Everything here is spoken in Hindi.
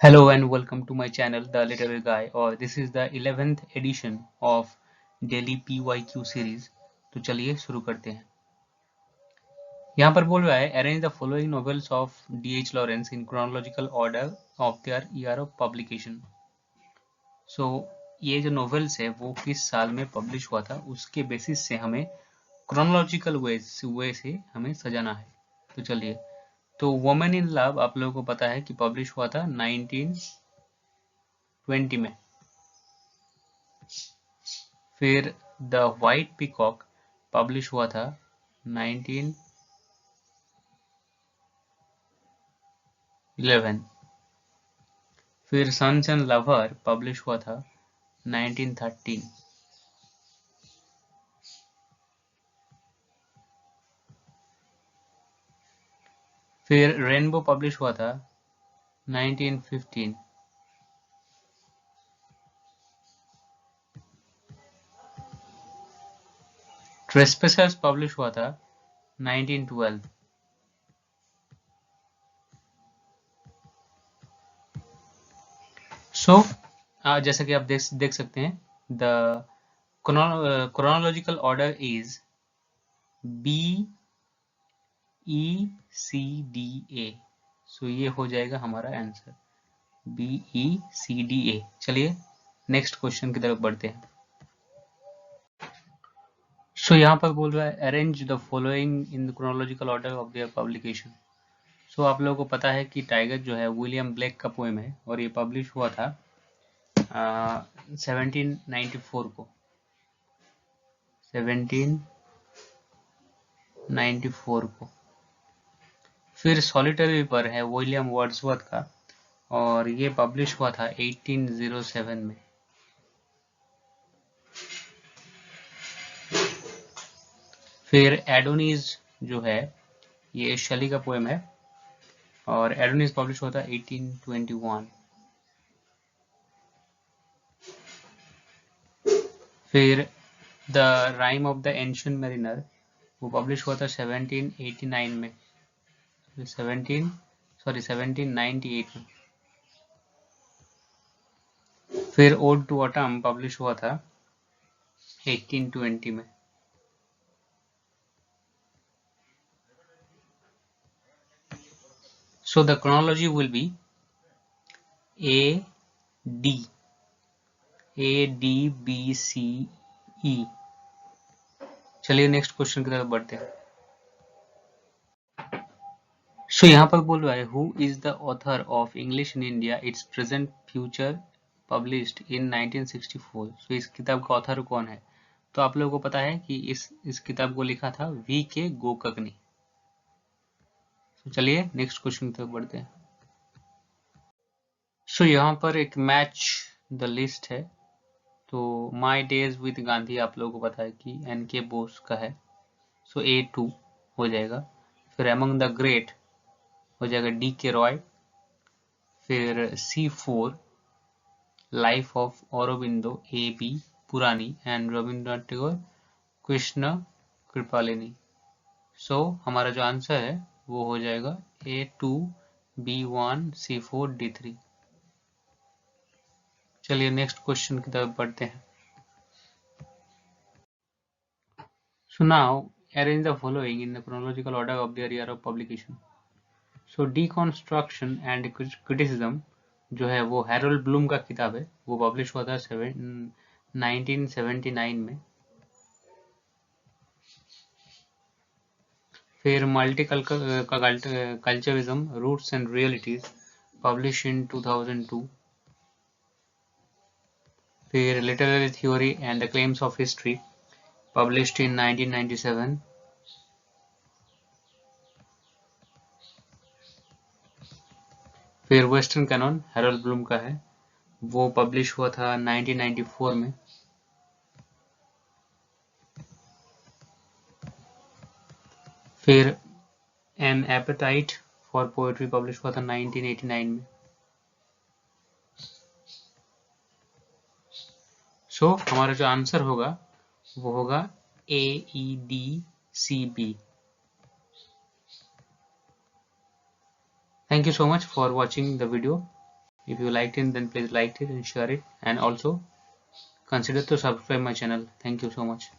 Hello and welcome to my channel The Literary Guy और this is the 11th edition of Daily PYQ series। तो चलिए शुरू करते हैं। यहाँ पर बोल रहा है arrange the following novels of D.H. Lawrence in chronological order of their year of publication. So ये जो नॉवेल्स है वो किस साल में पब्लिश हुआ था उसके बेसिस से हमें क्रोनोलॉजिकल वे से हमें सजाना है। तो चलिए, तो वुमेन इन लव आप लोगों को पता है कि पब्लिश हुआ था 1920 में। फिर द व्हाइट पीकॉक पब्लिश हुआ था 1911। फिर सन्स एंड लवर पब्लिश हुआ था 1913। फिर रेनबो पब्लिश हुआ था 1915। ट्रेस्पेसर्स पब्लिश हुआ था 1912। सो जैसा कि आप देख सकते हैं the chronological order is BECDA। सो ये हो जाएगा हमारा आंसर BECDA। चलिए नेक्स्ट क्वेश्चन की तरफ बढ़ते हैं। सो यहाँ पर बोल रहा है arrange the following in the chronological order of their publication. So आप लोगों को पता है कि टाइगर जो है विलियम ब्लेक का पोएम है और ये पब्लिश हुआ था 1794 को। 1794 को। फिर सॉलिटरी रिवर है विलियम वर्ड्सवर्थ का और ये पब्लिश हुआ था 1807 में। फिर एडोनिस जो है ये शेली का पोएम है और एडोनिस पब्लिश हुआ था 1821। फिर the rhyme of the ancient mariner वो पब्लिश हुआ था 1789 में। 1798 में। फिर ओड टू ऑटम पब्लिश हुआ था 1820 में। So the chronology will be AD BCE। चलिए नेक्स्ट क्वेश्चन की तरफ बढ़ते हैं। सो यहाँ पर बोल रहा है who is the author of English in India it's present future published in 1964। सो इस किताब का ऑथर कौन है? तो आप लोगों को पता है कि इस किताब को लिखा था VK गोकक ने। तो चलिए नेक्स्ट क्वेश्चन की तरफ बढ़ते हैं। सो यहाँ पर एक मैच द लिस्ट है। तो माई डेज विद गांधी आप लोगों को पता है कि NK बोस का है। सो A2 हो जाएगा। फिर अमंग द ग्रेट हो जाएगा DK रॉय। फिर C4 life of Aurobindo AB पुरानी एंड रविंद्रनाथ टैगोर कृष्ण कृपालिनी। सो हमारा जो आंसर है वो हो जाएगा A2 B1 C4 D3। चलिए नेक्स्ट क्वेश्चन की तरफ बढ़ते हैं। So now arrange the following in the chronological order of their year of publication. So deconstruction and criticism जो है वो हैरोल्ड ब्लूम का किताब है, वो पब्लिश हुआ था 1979 में। फिर multiculturalism roots and realities publish in 2002। फिर literary theory and the claims of history published in 1997। फिर वेस्टर्न कैनन हैरोल्ड ब्लूम का है, वो पब्लिश हुआ था 1994 में। फिर an appetite for poetry publish हुआ था 1989 में। सो हमारा जो आंसर होगा वो होगा AEDCB। Thank you so much for watching the video. If you liked it, then please like it and share it, and also consider to subscribe my channel. Thank you so much.